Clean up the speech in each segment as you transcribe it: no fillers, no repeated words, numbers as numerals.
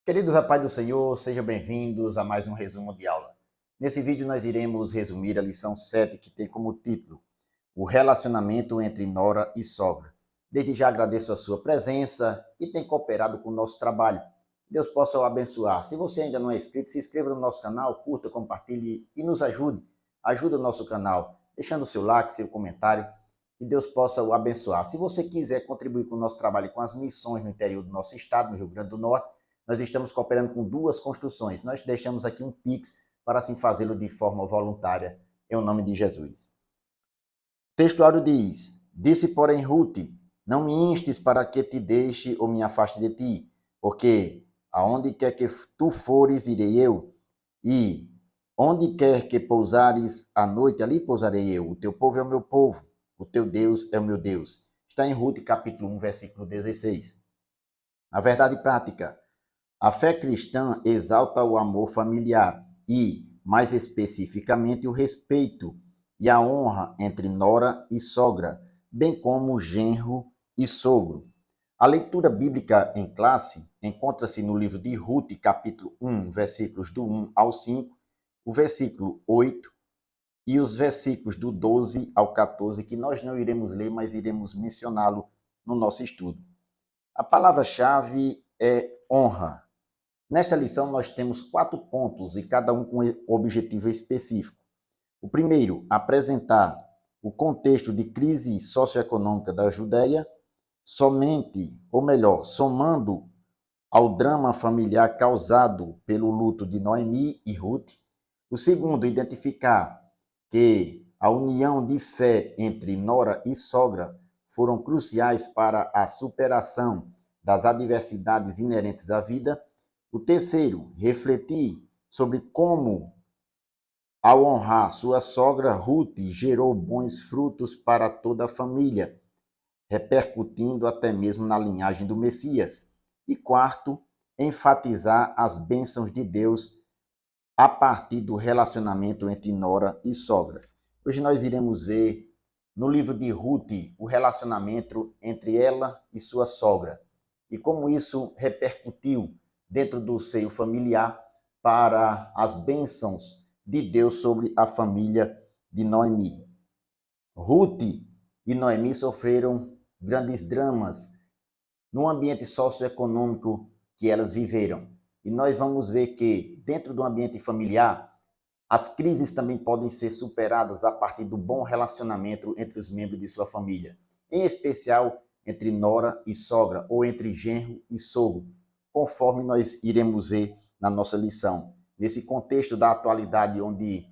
Queridos a paz do Senhor, sejam bem-vindos a mais um resumo de aula. Nesse vídeo nós iremos resumir a lição 7, que tem como título o relacionamento entre nora e sogra. Desde já agradeço a sua presença e tem cooperado com o nosso trabalho. Deus possa o abençoar. Se você ainda não é inscrito, se inscreva no nosso canal, curta, compartilhe e nos ajude. Ajude o nosso canal, deixando o seu like, seu comentário. Que Deus possa o abençoar. Se você quiser contribuir com o nosso trabalho e com as missões no interior do nosso estado, no Rio Grande do Norte, nós estamos cooperando com duas construções. Nós deixamos aqui um Pix para assim fazê-lo de forma voluntária, em nome de Jesus. O textuário diz: Disse, porém, Ruth, não me instes para que te deixe ou me afaste de ti, porque aonde quer que tu fores, irei eu, e onde quer que pousares à noite, ali pousarei eu. O teu povo é o meu povo, o teu Deus é o meu Deus. Está em Ruth, capítulo 1, versículo 16. A verdade prática. A fé cristã exalta o amor familiar e, mais especificamente, o respeito e a honra entre nora e sogra, bem como genro e sogro. A leitura bíblica em classe encontra-se no livro de Ruth, capítulo 1, versículos do 1 ao 5, o versículo 8 e os versículos do 12 ao 14, que nós não iremos ler, mas iremos mencioná-lo no nosso estudo. A palavra-chave é honra. Nesta lição, nós temos 4 pontos e cada um com objetivo específico. O primeiro, apresentar o contexto de crise socioeconômica da Judéia, somando ao drama familiar causado pelo luto de Noemi e Ruth. O segundo, identificar que a união de fé entre nora e sogra foram cruciais para a superação das adversidades inerentes à vida. O terceiro, refletir sobre como, ao honrar sua sogra, Ruth gerou bons frutos para toda a família, repercutindo até mesmo na linhagem do Messias. E quarto, enfatizar as bênçãos de Deus a partir do relacionamento entre nora e sogra. Hoje nós iremos ver no livro de Ruth o relacionamento entre ela e sua sogra e como isso repercutiu dentro do seio familiar para as bênçãos de Deus sobre a família de Noemi. Ruth e Noemi sofreram grandes dramas no ambiente socioeconômico que elas viveram. E nós vamos ver que, dentro do ambiente familiar, as crises também podem ser superadas a partir do bom relacionamento entre os membros de sua família, em especial entre nora e sogra, ou entre genro e sogro, conforme nós iremos ver na nossa lição. Nesse contexto da atualidade, onde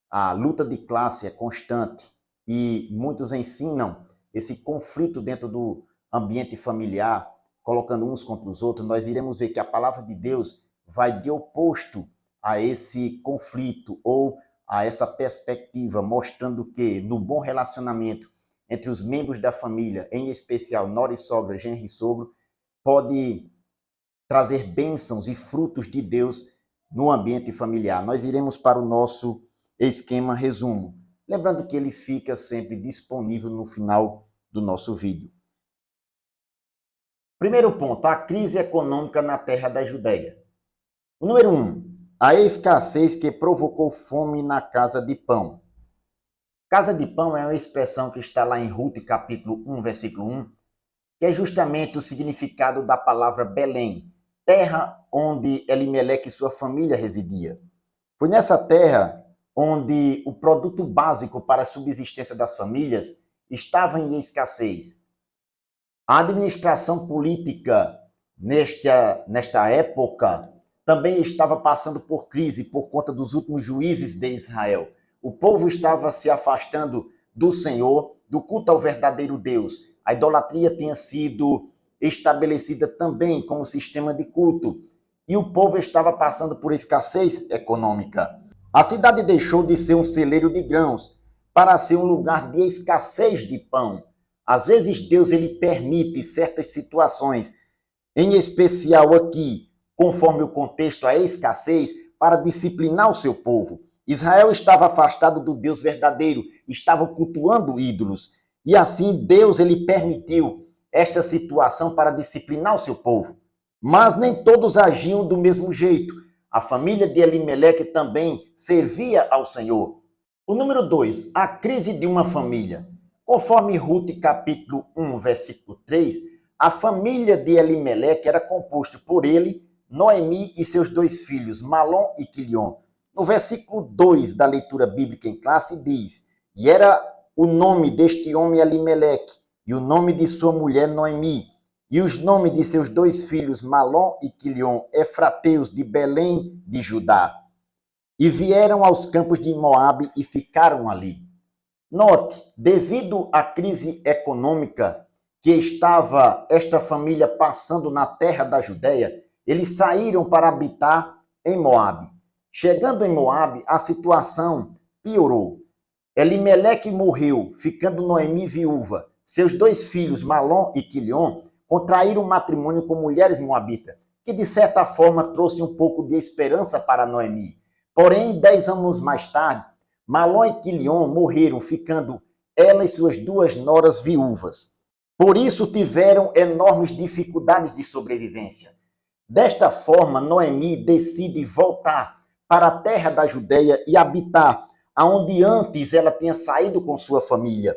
a luta de classe é constante e muitos ensinam esse conflito dentro do ambiente familiar, colocando uns contra os outros, nós iremos ver que a palavra de Deus vai de oposto a esse conflito ou a essa perspectiva, mostrando que no bom relacionamento entre os membros da família, em especial nora e sogra, genro e sogro, pode trazer bênçãos e frutos de Deus no ambiente familiar. Nós iremos para o nosso esquema resumo, lembrando que ele fica sempre disponível no final do nosso vídeo. Primeiro ponto, a crise econômica na terra da Judéia. O número 1, a escassez que provocou fome na casa de pão. Casa de pão é uma expressão que está lá em Ruth, capítulo 1, versículo 1, que é justamente o significado da palavra Belém, terra onde Elimeleque e sua família residia. Foi nessa terra onde o produto básico para a subsistência das famílias estava em escassez. A administração política nesta época também estava passando por crise por conta dos últimos juízes de Israel. O povo estava se afastando do Senhor, do culto ao verdadeiro Deus. A idolatria tinha sido estabelecida também como sistema de culto. E o povo estava passando por escassez econômica. A cidade deixou de ser um celeiro de grãos para ser um lugar de escassez de pão. Às vezes Deus ele permite certas situações, em especial aqui, conforme o contexto, a escassez, para disciplinar o seu povo. Israel estava afastado do Deus verdadeiro, estava cultuando ídolos. E assim Deus ele permitiu esta situação para disciplinar o seu povo. Mas nem todos agiam do mesmo jeito. A família de Elimeleque também servia ao Senhor. O número 2, a crise de uma família. Conforme Ruth capítulo 1, versículo 3, a família de Elimeleque era composta por ele, Noemi e seus 2 filhos, Malom e Quilion. No versículo 2 da leitura bíblica em classe diz: e era o nome deste homem Elimeleque, e o nome de sua mulher Noemi, e os nomes de seus 2 filhos, Malom e Quilion, efrateus de Belém de Judá. E vieram aos campos de Moabe e ficaram ali. Note, devido à crise econômica que estava esta família passando na terra da Judéia, eles saíram para habitar em Moabe. Chegando em Moabe, a situação piorou. Elimeleque morreu, ficando Noemi viúva. Seus 2 filhos, Malom e Quilion, contraíram matrimônio com mulheres moabitas, que de certa forma trouxe um pouco de esperança para Noemi. Porém, 10 anos mais tarde, Malom e Quilion morreram, ficando ela e suas 2 noras viúvas. Por isso tiveram enormes dificuldades de sobrevivência. Desta forma, Noemi decide voltar para a terra da Judéia e habitar aonde antes ela tinha saído com sua família.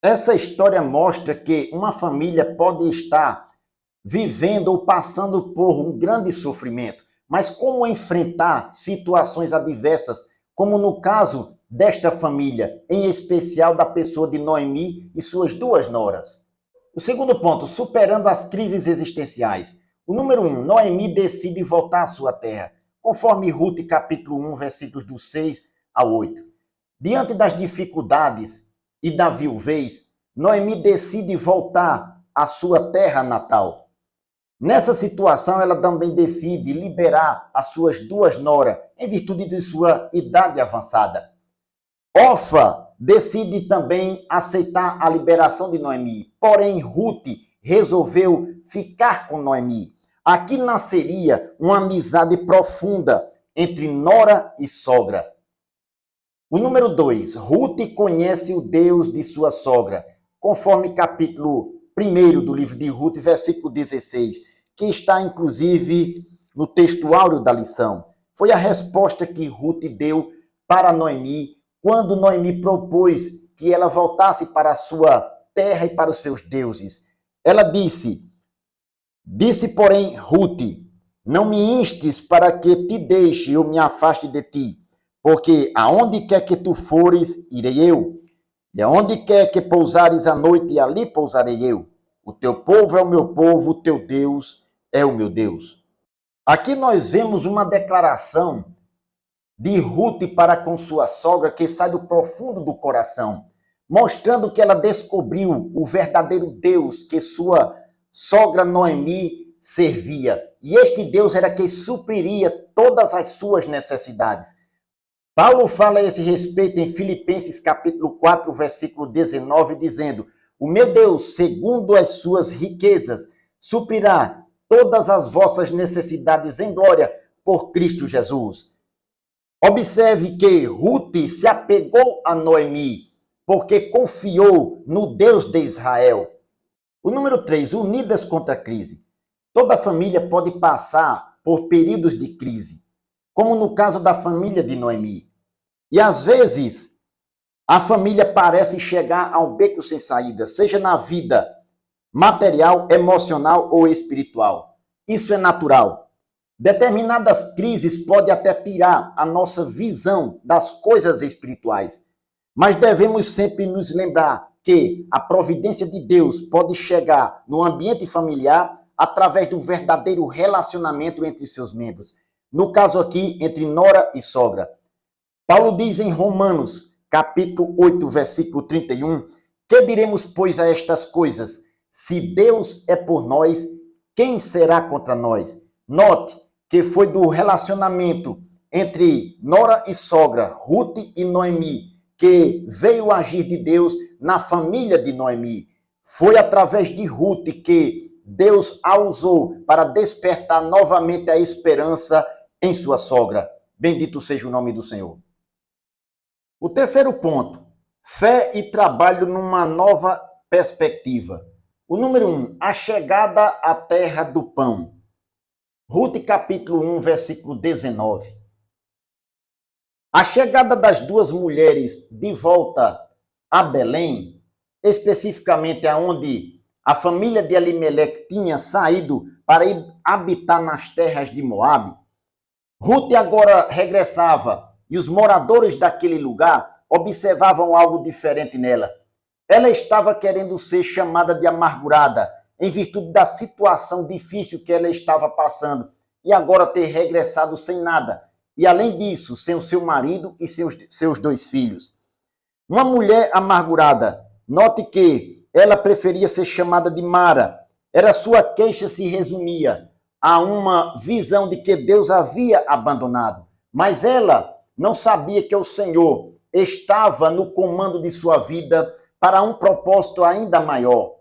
Essa história mostra que uma família pode estar vivendo ou passando por um grande sofrimento, mas como enfrentar situações adversas, como no caso desta família, em especial da pessoa de Noemi e suas 2 noras. O segundo ponto, superando as crises existenciais. O número 1, Noemi decide voltar à sua terra, conforme Ruth capítulo 1, versículos do 6 ao 8. Diante das dificuldades e da viuvez, Noemi decide voltar à sua terra natal. Nessa situação, ela também decide liberar as suas 2 noras, em virtude de sua idade avançada. Orfa decide também aceitar a liberação de Noemi, porém Ruth resolveu ficar com Noemi. Aqui nasceria uma amizade profunda entre nora e sogra. O número 2, Ruth conhece o Deus de sua sogra, conforme capítulo 1 do livro de Ruth, versículo 16, que está inclusive no texto áureo da lição. Foi a resposta que Ruth deu para Noemi, quando Noemi propôs que ela voltasse para a sua terra e para os seus deuses. Ela disse, porém Ruth, não me instes para que te deixe ou me afaste de ti, porque aonde quer que tu fores, irei eu, e aonde quer que pousares a noite, ali pousarei eu. O teu povo é o meu povo, o teu Deus é o meu Deus. Aqui nós vemos uma declaração de Ruth para com sua sogra que sai do profundo do coração, mostrando que ela descobriu o verdadeiro Deus que sua sogra Noemi servia. E este Deus era quem supriria todas as suas necessidades. Paulo fala a esse respeito em Filipenses capítulo 4, versículo 19, dizendo: o meu Deus, segundo as suas riquezas, suprirá todas as vossas necessidades em glória por Cristo Jesus. Observe que Ruth se apegou a Noemi, porque confiou no Deus de Israel. O número 3, unidas contra a crise. Toda família pode passar por períodos de crise, como no caso da família de Noemi. E às vezes, a família parece chegar a um beco sem saída, seja na vida material, emocional ou espiritual. Isso é natural. Determinadas crises podem até tirar a nossa visão das coisas espirituais, mas devemos sempre nos lembrar que a providência de Deus pode chegar no ambiente familiar através do verdadeiro relacionamento entre seus membros. No caso aqui, entre nora e sogra. Paulo diz em Romanos, capítulo 8, versículo 31, que diremos, pois, a estas coisas? Se Deus é por nós, quem será contra nós? Note que foi do relacionamento entre nora e sogra, Ruth e Noemi, que veio o agir de Deus na família de Noemi. Foi através de Ruth que Deus a usou para despertar novamente a esperança em sua sogra. Bendito seja o nome do Senhor. O terceiro ponto, fé e trabalho numa nova perspectiva. O número 1, a chegada à terra do pão. Ruth capítulo 1, versículo 19. A chegada das duas mulheres de volta a Belém, especificamente aonde a família de Elimeleque tinha saído para ir habitar nas terras de Moabe, Ruth agora regressava e os moradores daquele lugar observavam algo diferente nela. Ela estava querendo ser chamada de amargurada, em virtude da situação difícil que ela estava passando, e agora ter regressado sem nada. E além disso, sem o seu marido e seus 2 filhos. Uma mulher amargurada. Note que ela preferia ser chamada de Mara. Sua queixa se resumia a uma visão de que Deus havia abandonado. Mas ela não sabia que o Senhor estava no comando de sua vida para um propósito ainda maior.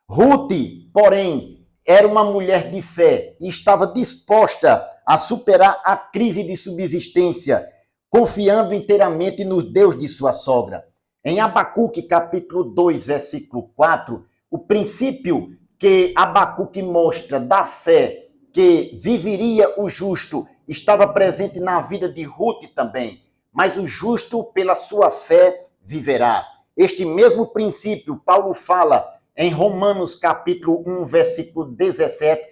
Ruth, porém, era uma mulher de fé e estava disposta a superar a crise de subsistência, confiando inteiramente no Deus de sua sogra. Em Abacuque, capítulo 2, versículo 4, o princípio que Abacuque mostra da fé que viveria o justo estava presente na vida de Ruth também. Mas o justo, pela sua fé, viverá. Este mesmo princípio, Paulo fala em Romanos capítulo 1, versículo 17,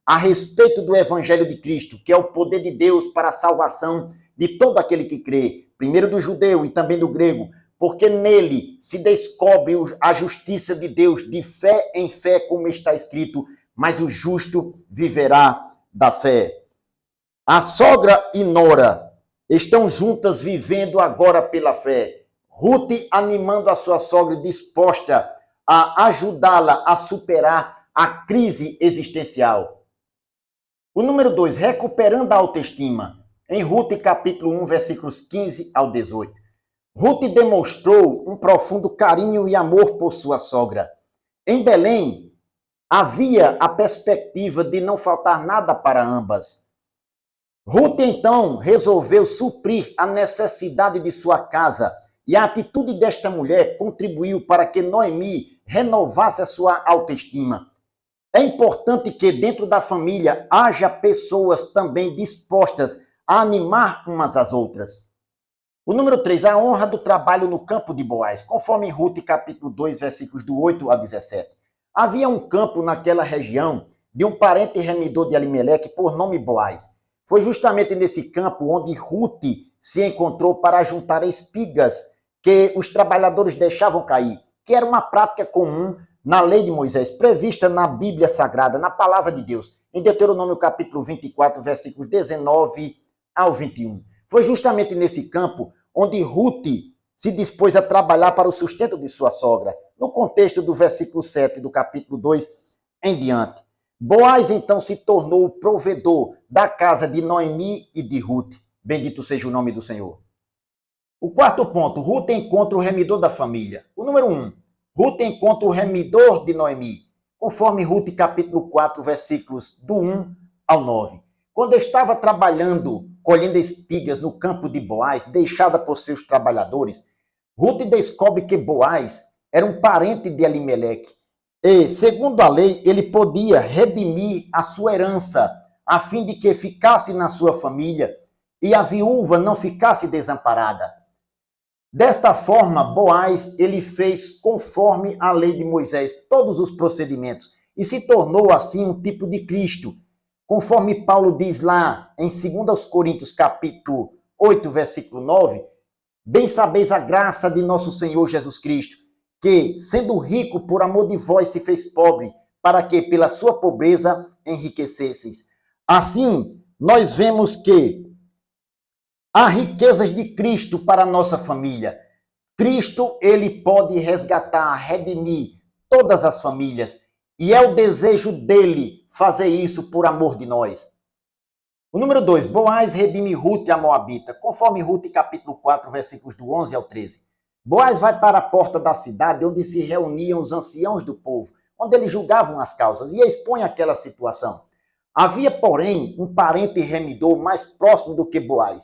a respeito do Evangelho de Cristo, que é o poder de Deus para a salvação de todo aquele que crê, primeiro do judeu e também do grego, porque nele se descobre a justiça de Deus, de fé em fé, como está escrito, mas o justo viverá da fé. A sogra e nora estão juntas vivendo agora pela fé. Ruth animando a sua sogra, disposta a ajudá-la a superar a crise existencial. O número 2, recuperando a autoestima. Em Ruth capítulo 1, versículos 15 ao 18. Ruth demonstrou um profundo carinho e amor por sua sogra. Em Belém, havia a perspectiva de não faltar nada para ambas. Ruth, então, resolveu suprir a necessidade de sua casa, e a atitude desta mulher contribuiu para que Noemi renovasse a sua autoestima. É importante que dentro da família haja pessoas também dispostas a animar umas às outras. O número 3, a honra do trabalho no campo de Boaz, conforme em Ruth capítulo 2, versículos do 8 a 17. Havia um campo naquela região de um parente remidor de Elimeleque por nome Boaz. Foi justamente nesse campo onde Ruth se encontrou para juntar espigas que os trabalhadores deixavam cair, que era uma prática comum na lei de Moisés, prevista na Bíblia Sagrada, na palavra de Deus, em Deuteronômio capítulo 24, versículos 19 ao 21. Foi justamente nesse campo onde Ruth se dispôs a trabalhar para o sustento de sua sogra, no contexto do versículo 7 do capítulo 2 em diante. Boaz então se tornou o provedor da casa de Noemi e de Ruth. Bendito seja o nome do Senhor. O 4º ponto, Ruth encontra o remidor da família. O número 1, Ruth encontra o remidor de Noemi, conforme Ruth capítulo 4, versículos do 1 ao 9. Quando estava trabalhando, colhendo espigas no campo de Boaz, deixada por seus trabalhadores, Ruth descobre que Boaz era um parente de Elimeleque. E, segundo a lei, ele podia redimir a sua herança, a fim de que ficasse na sua família e a viúva não ficasse desamparada. Desta forma, Boaz, ele fez conforme a lei de Moisés todos os procedimentos e se tornou assim um tipo de Cristo. Conforme Paulo diz lá em 2 Coríntios capítulo 8, versículo 9, bem sabeis a graça de nosso Senhor Jesus Cristo, que, sendo rico por amor de vós, se fez pobre, para que pela sua pobreza enriquecesseis. Assim, nós vemos que há riquezas de Cristo para a nossa família. Cristo, ele pode resgatar, redimir todas as famílias. E é o desejo dele fazer isso por amor de nós. O número 2, Boaz redime Ruth a Moabita, conforme Ruth capítulo 4, versículos do 11 ao 13. Boaz vai para a porta da cidade onde se reuniam os anciãos do povo, onde eles julgavam as causas e expõe aquela situação. Havia, porém, um parente remidor mais próximo do que Boaz.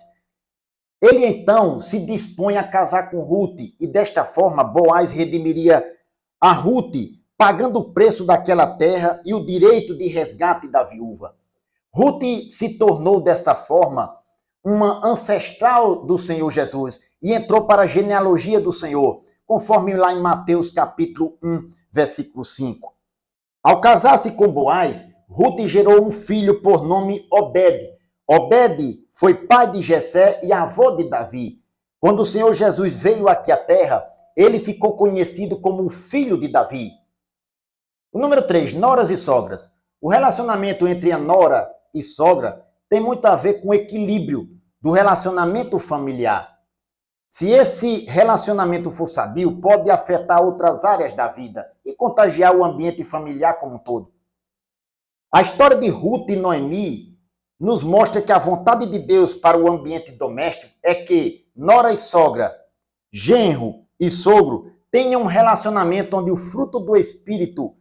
Ele então se dispõe a casar com Ruth e desta forma Boaz redimiria a Ruth pagando o preço daquela terra e o direito de resgate da viúva. Ruth se tornou dessa forma uma ancestral do Senhor Jesus e entrou para a genealogia do Senhor, conforme lá em Mateus capítulo 1, versículo 5. Ao casar-se com Boaz, Ruth gerou um filho por nome Obed. Obed foi pai de Jessé e avô de Davi. Quando o Senhor Jesus veio aqui à terra, ele ficou conhecido como o filho de Davi. O número 3, noras e sogras. O relacionamento entre a nora e sogra tem muito a ver com o equilíbrio do relacionamento familiar. Se esse relacionamento for sadio, pode afetar outras áreas da vida e contagiar o ambiente familiar como um todo. A história de Ruth e Noemi nos mostra que a vontade de Deus para o ambiente doméstico é que nora e sogra, genro e sogro tenham um relacionamento onde o fruto do Espírito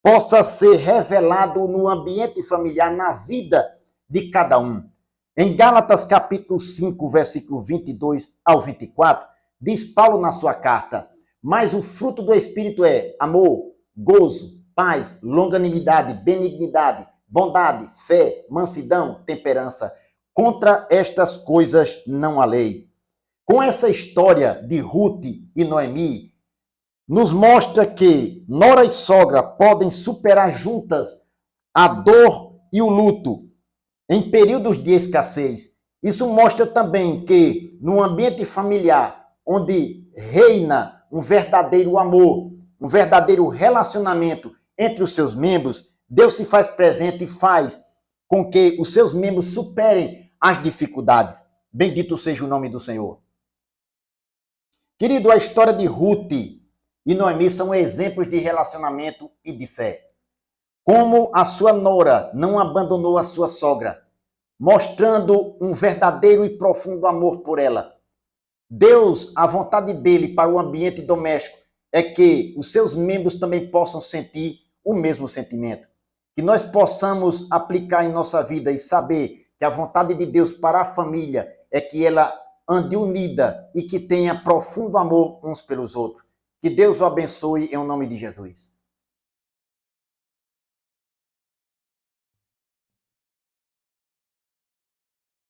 possa ser revelado no ambiente familiar, na vida de cada um. Em Gálatas capítulo 5, versículo 22 ao 24, diz Paulo na sua carta: mas o fruto do Espírito é amor, gozo, paz, longanimidade, benignidade, bondade, fé, mansidão, temperança. Contra estas coisas não há lei. Com essa história de Ruth e Noemi, nos mostra que nora e sogra podem superar juntas a dor e o luto em períodos de escassez. Isso mostra também que no ambiente familiar, onde reina um verdadeiro amor, um verdadeiro relacionamento entre os seus membros, Deus se faz presente e faz com que os seus membros superem as dificuldades. Bendito seja o nome do Senhor. Querido, a história de Ruth e Noemi são exemplos de relacionamento e de fé. Como a sua nora não abandonou a sua sogra, mostrando um verdadeiro e profundo amor por ela. Deus, a vontade dele para o ambiente doméstico é que os seus membros também possam sentir o mesmo sentimento. Que nós possamos aplicar em nossa vida e saber que a vontade de Deus para a família é que ela ande unida e que tenha profundo amor uns pelos outros. Que Deus o abençoe em nome de Jesus.